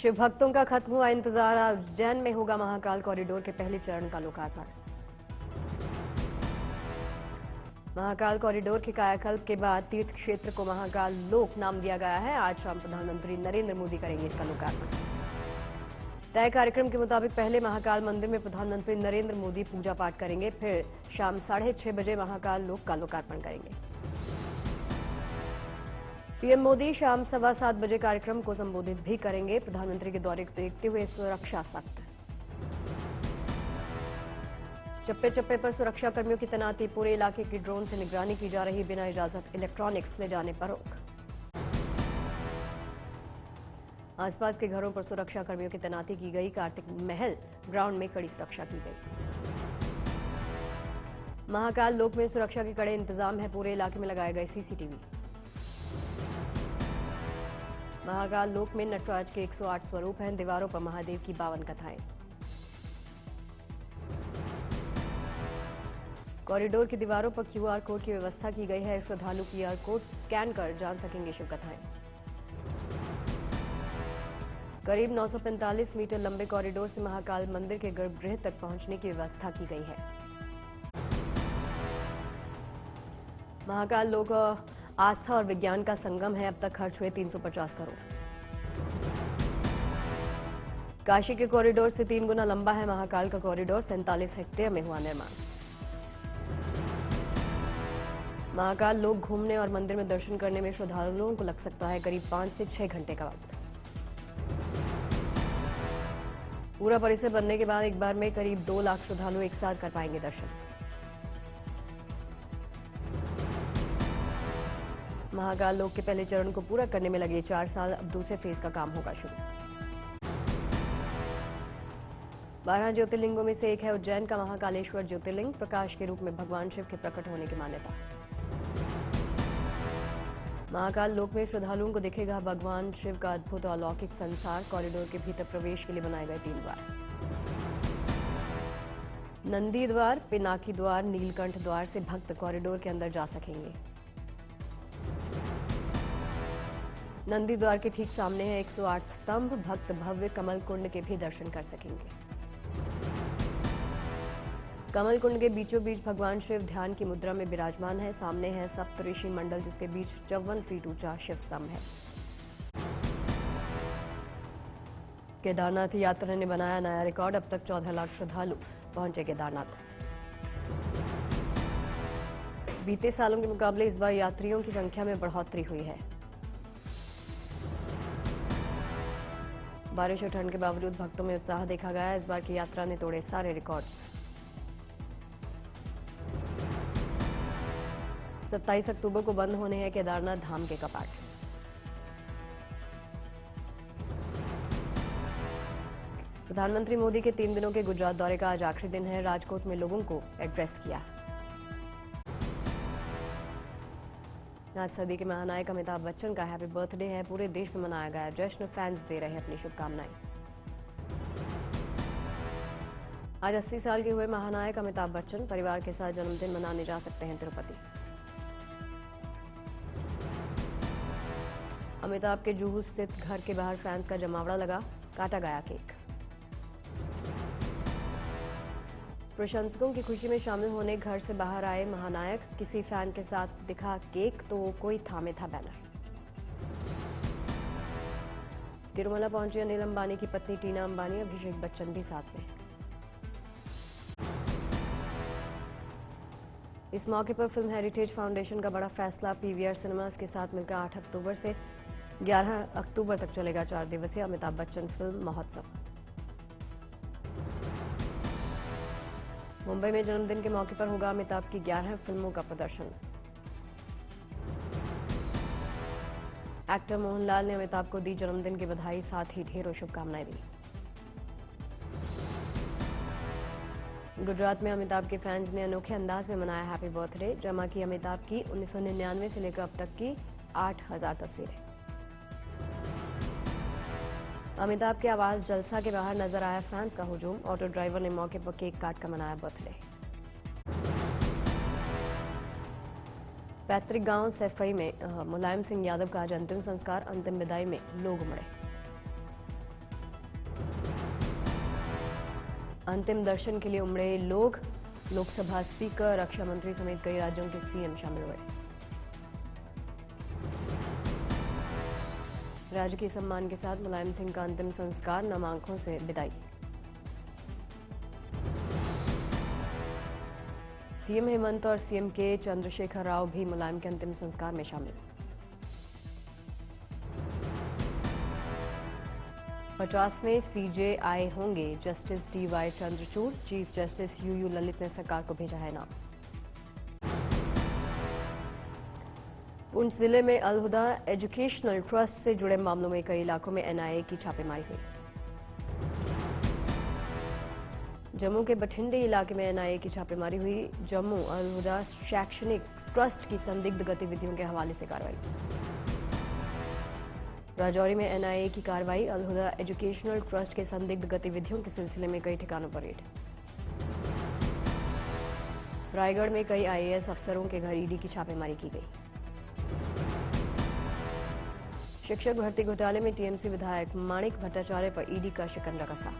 शिव भक्तों का खत्म हुआ इंतजार। आज उज्जैन में होगा महाकाल कॉरिडोर के पहले चरण का लोकार्पण। महाकाल कॉरिडोर के कायाकल्प के बाद तीर्थ क्षेत्र को महाकाल लोक नाम दिया गया है। आज शाम प्रधानमंत्री नरेंद्र मोदी करेंगे इसका लोकार्पण। तय कार्यक्रम के मुताबिक पहले महाकाल मंदिर में प्रधानमंत्री नरेंद्र मोदी पूजा पाठ करेंगे, फिर शाम 6:30 बजे महाकाल लोक का लोकार्पण करेंगे। पीएम मोदी शाम 7:15 बजे कार्यक्रम को संबोधित भी करेंगे। प्रधानमंत्री के दौरे को देखते हुए सुरक्षा सख्त। चप्पे चप्पे पर सुरक्षा कर्मियों की तैनाती। पूरे इलाके की ड्रोन से निगरानी की जा रही। बिना इजाजत इलेक्ट्रॉनिक्स ले जाने पर रोक। आसपास के घरों पर सुरक्षा कर्मियों की तैनाती की गई। कार्तिक महल ग्राउंड में कड़ी सुरक्षा की गई। महाकाल लोक में सुरक्षा के कड़े इंतजाम है। पूरे इलाके में लगाए गए सीसीटीवी। महाकाल लोक में नटराज के 108 स्वरूप हैं। दीवारों पर महादेव की 52 कथाएं। कॉरिडोर की दीवारों पर क्यूआर कोड की व्यवस्था की गई है। श्रद्धालु क्यूआर कोड स्कैन कर जान सकेंगे शिव कथाएं। करीब 945 मीटर लंबे कॉरिडोर से महाकाल मंदिर के गर्भगृह तक पहुंचने की व्यवस्था की गई है। महाकाल लोक आस्था और विज्ञान का संगम है। अब तक खर्च हुए 350 करोड़। काशी के कॉरिडोर से 3 गुना लंबा है महाकाल का कॉरिडोर। 47 हेक्टेयर में हुआ निर्माण। महाकाल लोक घूमने और मंदिर में दर्शन करने में श्रद्धालुओं को लग सकता है करीब 5 से 6 घंटे का वक्त। पूरा परिसर बनने के बाद एक बार में करीब 2 लाख श्रद्धालु एक साथ कर पाएंगे दर्शन। महाकाल लोक के पहले चरण को पूरा करने में लगे 4 साल। अब दूसरे फेज का काम होगा शुरू। 12 ज्योतिर्लिंगों में से एक है उज्जैन का महाकालेश्वर ज्योतिर्लिंग। प्रकाश के रूप में भगवान शिव के प्रकट होने की मान्यता। महाकाल लोक में श्रद्धालुओं को दिखेगा भगवान शिव का अद्भुत अलौकिक संसार। कॉरिडोर के भीतर प्रवेश के लिए बनाए गए 3 द्वार। नंदी द्वार, पिनाकी द्वार, नीलकंठ द्वार से भक्त कॉरिडोर के अंदर जा सकेंगे। नंदी द्वार के ठीक सामने है 108 स्तंभ। भक्त भव्य कमल कुंड के भी दर्शन कर सकेंगे। कमल कुंड के बीचों बीच भगवान शिव ध्यान की मुद्रा में विराजमान है। सामने है सप्तऋषि मंडल, जिसके बीच 54 फीट ऊंचा शिव स्तंभ है। केदारनाथ यात्रा ने बनाया नया रिकॉर्ड। अब तक 14 लाख श्रद्धालु पहुंचे केदारनाथ। बीते सालों के मुकाबले इस बार यात्रियों की संख्या में बढ़ोतरी हुई है। बारिश और ठंड के बावजूद भक्तों में उत्साह देखा गया। इस बार की यात्रा ने तोड़े सारे रिकॉर्ड्स। 27 अक्टूबर को बंद होने हैं केदारनाथ धाम के कपाट। प्रधानमंत्री मोदी के 3 दिनों के गुजरात दौरे का आज आखिरी दिन है। राजकोट में लोगों को एड्रेस किया। आज सदी के महानायक अमिताभ बच्चन का हैप्पी बर्थडे है। पूरे देश में मनाया गया जश्न। फैंस दे रहे हैं अपनी शुभकामनाएं। आज 80 साल के हुए महानायक अमिताभ बच्चन परिवार के साथ जन्मदिन मनाने जा सकते हैं तिरुपति। अमिताभ के जुहू स्थित घर के बाहर फैंस का जमावड़ा लगा। काटा गया केक। प्रशंसकों की खुशी में शामिल होने घर से बाहर आए महानायक। किसी फैन के साथ दिखा केक तो कोई थामे था बैनर। तिरुमला पहुंची अनिल अंबानी की पत्नी टीना अंबानी। अभिषेक बच्चन भी साथ में। इस मौके पर फिल्म हेरिटेज फाउंडेशन का बड़ा फैसला। पीवीआर सिनेमास के साथ मिलकर 8 अक्टूबर से 11 अक्टूबर तक चलेगा 4 दिवसीय अमिताभ बच्चन फिल्म महोत्सव। मुंबई में जन्मदिन के मौके पर होगा अमिताभ की 11 फिल्मों का प्रदर्शन। एक्टर मोहनलाल ने अमिताभ को दी जन्मदिन की बधाई, साथ ही ढेरों शुभकामनाएं दी। गुजरात में अमिताभ के फैंस ने अनोखे अंदाज में मनाया हैप्पी बर्थडे। जमा की अमिताभ की 1999 से लेकर अब तक की 8000 तस्वीरें। अमिताभ के आवास जलसा के बाहर नजर आया फैंस का हुजूम। ऑटो ड्राइवर ने मौके पर केक काट कर मनाया बर्थडे। पैतृक गांव सैफई में मुलायम सिंह यादव का आज अंतिम संस्कार। अंतिम विदाई में लोग उमड़े। अंतिम दर्शन के लिए उमड़े लोग। लोकसभा स्पीकर, रक्षा मंत्री समेत कई राज्यों के सीएम शामिल हुए। राजकीय सम्मान के साथ मुलायम सिंह का अंतिम संस्कार, नम आंखों से विदाई। सीएम हेमंत और सीएम के चंद्रशेखर राव भी मुलायम के अंतिम संस्कार में शामिल। 50वें सीजेआई होंगे justice DY Chandrachud. Chief justice UU Lalit ने सरकार को भेजा है नाम। पुंछ जिले में अलहुदा एजुकेशनल ट्रस्ट से जुड़े मामलों में कई इलाकों में एनआईए की छापेमारी हुई। जम्मू के बठिंडे इलाके में एनआईए की छापेमारी हुई। जम्मू अलहुदा शैक्षणिक ट्रस्ट की संदिग्ध गतिविधियों के हवाले से कार्रवाई। राजौरी में एनआईए की कार्रवाई। अलहुदा एजुकेशनल ट्रस्ट के संदिग्ध गतिविधियों के सिलसिले में कई ठिकानों पर रेड। रायगढ़ में कई आईएएस अफसरों के घर ईडी की छापेमारी की गई। शिक्षक भर्ती घोटाले में टीएमसी विधायक माणिक भट्टाचार्य पर ईडी का शिकंजा कसा।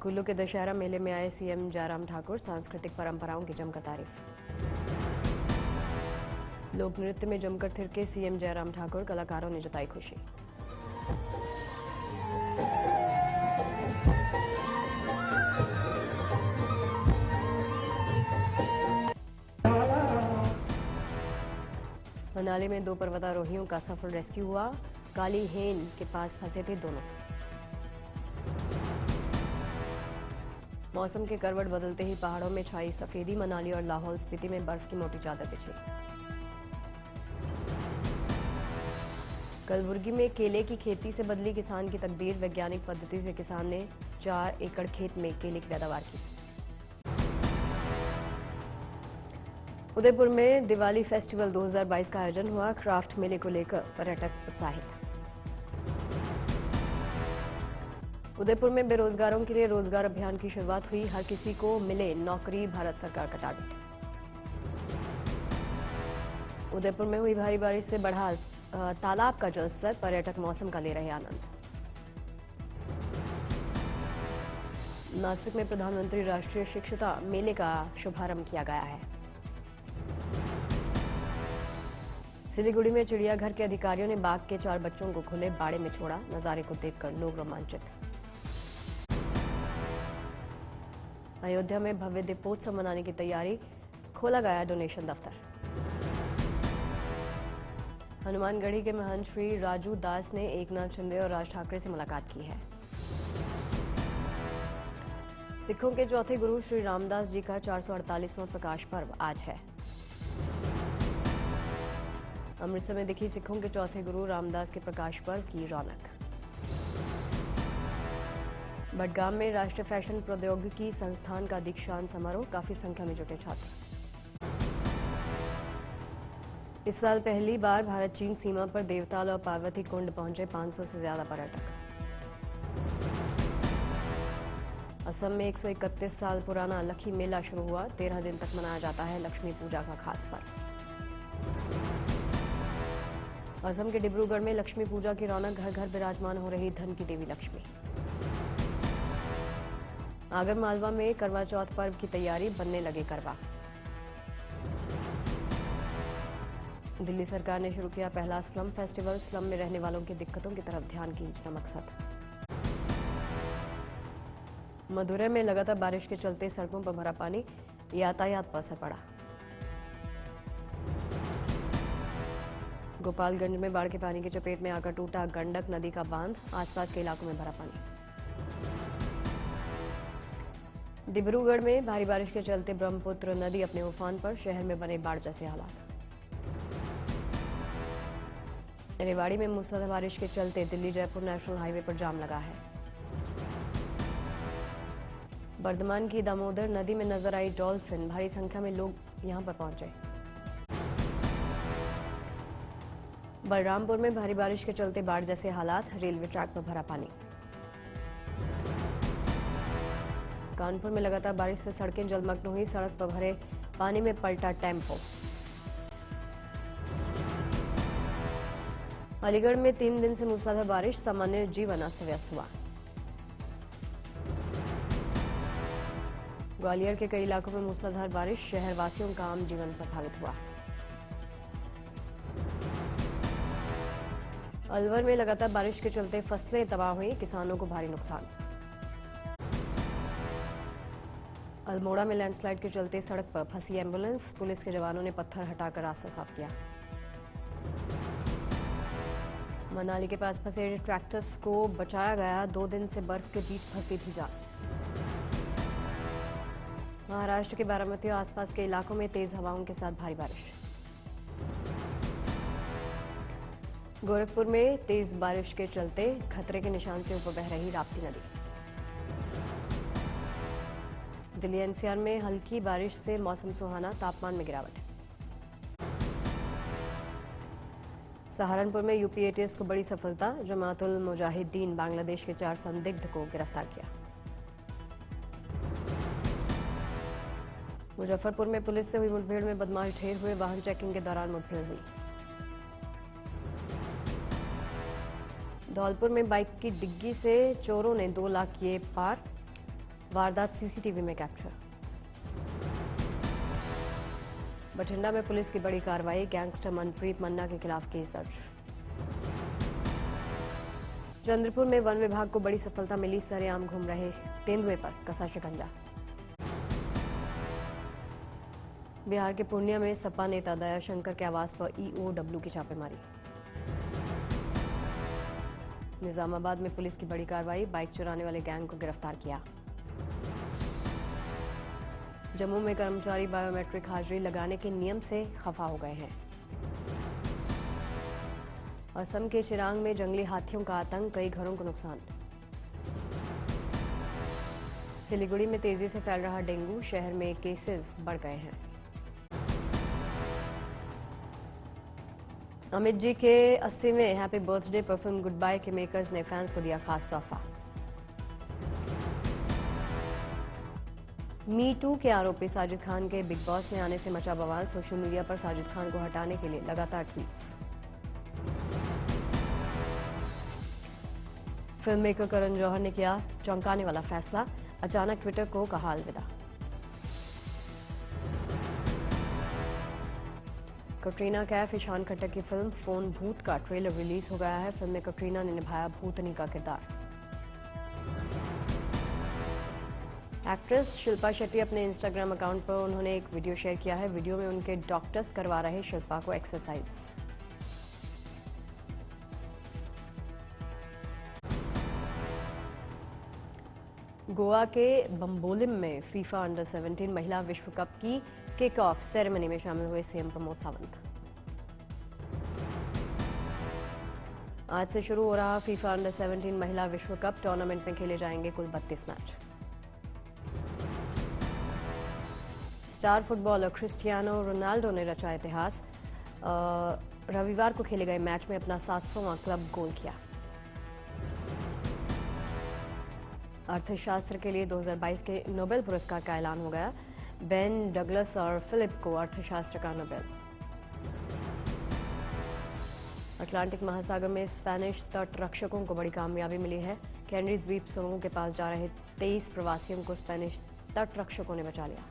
कुल्लू के दशहरा मेले में आए सीएम जयराम ठाकुर। सांस्कृतिक परंपराओं की जमकर तारीफ। लोक नृत्य में जमकर थिरके सीएम जयराम ठाकुर। कलाकारों ने जताई खुशी। मनाली में 2 पर्वतारोहियों का सफल रेस्क्यू हुआ। काली हेन के पास फंसे थे दोनों। मौसम के करवट बदलते ही पहाड़ों में छाई सफेदी। मनाली और लाहौल स्पीति में बर्फ की मोटी चादर बिछी। कलबुर्गी में केले की खेती से बदली किसान की तकदीर। वैज्ञानिक पद्धति से किसान ने 4 एकड़ खेत में केले की पैदावार की। उदयपुर में दिवाली फेस्टिवल 2022 का आयोजन हुआ। क्राफ्ट मेले को लेकर पर्यटक उत्साहित। उदयपुर में बेरोजगारों के लिए रोजगार अभियान की शुरुआत हुई। हर किसी को मिले नौकरी, भारत सरकार का टारगेट। उदयपुर में हुई भारी बारिश से बढ़ा तालाब का जलस्तर। पर्यटक मौसम का ले रहे आनंद। नासिक में प्रधानमंत्री राष्ट्रीय शिक्षता मेले का शुभारंभ किया गया है। सिलीगुड़ी में चिड़ियाघर के अधिकारियों ने बाघ के 4 बच्चों को खुले बाड़े में छोड़ा। नजारे को देखकर लोग रोमांचित। अयोध्या में भव्य दीपोत्सव मनाने की तैयारी। खोला गया डोनेशन दफ्तर। हनुमानगढ़ी के महंत श्री राजू दास ने एकनाथ शिंदे और राज ठाकरे से मुलाकात की है। सिखों के चौथे गुरु श्री रामदास जी का 448वां प्रकाश पर्व आज है। अमृतसर में दिखी सिखों के चौथे गुरु रामदास के प्रकाश पर्व की रौनक। बडगाम में राष्ट्रीय फैशन प्रौद्योगिकी संस्थान का दीक्षांत समारोह। काफी संख्या में जुटे छात्र। इस साल पहली बार भारत चीन सीमा पर देवताल और पार्वती कुंड पहुंचे 500 से ज्यादा पर्यटक। असम में 131 साल पुराना लखी मेला शुरू हुआ। 13 दिन तक मनाया जाता है लक्ष्मी पूजा का खास पर्व। असम के डिब्रूगढ़ में लक्ष्मी पूजा की रौनक। घर घर विराजमान हो रही धन की देवी लक्ष्मी। आगर मालवा में करवा चौथ पर्व की तैयारी। बनने लगे करवा। दिल्ली सरकार ने शुरू किया पहला स्लम फेस्टिवल। स्लम में रहने वालों की दिक्कतों की तरफ ध्यान खींचना मकसद। मदुरै में लगातार बारिश के चलते सड़कों पर भरा पानी। यातायात पर असर पड़ा। गोपालगंज में बाढ़ के पानी की चपेट में आकर टूटा गंडक नदी का बांध। आसपास के इलाकों में भरा पानी। डिब्रूगढ़ में भारी बारिश के चलते ब्रह्मपुत्र नदी अपने उफान पर। शहर में बने बाढ़ जैसे हालात। रेवाड़ी में मूसलाधार बारिश के चलते दिल्ली जयपुर नेशनल हाईवे पर जाम लगा है। बर्धमान की दामोदर नदी में नजर आई डॉल्फिन। भारी संख्या में लोग यहां पर पहुंचे। बलरामपुर में भारी बारिश के चलते बाढ़ जैसे हालात। रेलवे ट्रैक पर भरा पानी। कानपुर में लगातार बारिश से सड़कें जलमग्न हुई। सड़क पर भरे पानी में पलटा टेम्पो। अलीगढ़ में 3 दिन से मूसलाधार बारिश। सामान्य जीवन अस्त व्यस्त हुआ। ग्वालियर के कई इलाकों में मूसलाधार बारिश, शहरवासियों का आम जीवन प्रभावित हुआ। अलवर में लगातार बारिश के चलते फसलें तबाह हुई, किसानों को भारी नुकसान। अल्मोड़ा में लैंडस्लाइड के चलते सड़क पर फंसी एम्बुलेंस, पुलिस के जवानों ने पत्थर हटाकर रास्ता साफ किया। मनाली के पास फंसे ट्रैक्टर्स को बचाया गया, 2 दिन से बर्फ के बीच फंसी थी जान। महाराष्ट्र के बारामती और आसपास के इलाकों में तेज हवाओं के साथ भारी बारिश। गोरखपुर में तेज बारिश के चलते खतरे के निशान से ऊपर बह रही राप्ती नदी। दिल्ली एनसीआर में हल्की बारिश से मौसम सुहाना, तापमान में गिरावट। सहारनपुर में यूपी एटीएस को बड़ी सफलता, जमातुल मुजाहिदीन बांग्लादेश के 4 संदिग्ध को गिरफ्तार किया। मुजफ्फरपुर में पुलिस से हुई मुठभेड़ में बदमाश ढेर हुए, वाहन चेकिंग के दौरान मुठभेड़ हुई। धौलपुर में बाइक की डिग्गी से चोरों ने 2 लाख किए पार, वारदात सीसीटीवी में कैप्चर। बठिंडा में पुलिस की बड़ी कार्रवाई, गैंगस्टर मनप्रीत मन्ना के खिलाफ केस दर्ज। चंद्रपुर में वन विभाग को बड़ी सफलता मिली, सरेआम घूम रहे तेंदुए पर कसा शिकंजा। बिहार के पूर्णिया में सपा नेता दयाशंकर के आवास पर ईओडब्ल्यू की छापेमारी। निजामाबाद में पुलिस की बड़ी कार्रवाई, बाइक चुराने वाले गैंग को गिरफ्तार किया। जम्मू में कर्मचारी बायोमेट्रिक हाजिरी लगाने के नियम से खफा हो गए हैं। असम के चिरांग में जंगली हाथियों का आतंक, कई घरों को नुकसान। सिलीगुड़ी में तेजी से फैल रहा डेंगू, शहर में केसेस बढ़ गए हैं। अमित जी के 80वें हैप्पी बर्थडे पर फिल्म गुड बाय के मेकर्स ने फैंस को दिया खास तोहफा। मी टू के आरोपी साजिद खान के बिग बॉस में आने से मचा बवाल, सोशल मीडिया पर साजिद खान को हटाने के लिए लगातार tweets. Film maker Karan Johar ने किया चौंकाने वाला फैसला, अचानक ट्विटर को कहा अलविदा। कटरीना कैफ, ईशान खट्टर की फिल्म फोन भूत का ट्रेलर रिलीज हो गया है। फिल्म में कटरीना ने निभाया भूतनी का किरदार। एक्ट्रेस शिल्पा शेट्टी अपने इंस्टाग्राम अकाउंट पर उन्होंने एक वीडियो शेयर किया है। वीडियो में उनके डॉक्टर्स करवा रहे शिल्पा को एक्सरसाइज। गोवा के बम्बोलिम में फीफा अंडर 17 महिला विश्व कप की किक ऑफ सेरेमनी में शामिल हुए सीएम प्रमोद सावंत। आज से शुरू हो रहा फीफा अंडर 17 महिला विश्व कप टूर्नामेंट में खेले जाएंगे कुल 32 match. Star footballer Cristiano Ronaldo ने रचा इतिहास, रविवार को खेले गए मैच में अपना 700वां क्लब गोल किया। अर्थशास्त्र के लिए 2022 के नोबेल पुरस्कार का ऐलान हो गया। बेन डगलस और फिलिप को अर्थशास्त्र का नोबेल। अटलांटिक महासागर में स्पेनिश तटरक्षकों को बड़ी कामयाबी मिली है। कैनरी द्वीप समूह के पास जा रहे 23 प्रवासियों को स्पेनिश तटरक्षकों ने बचा लिया।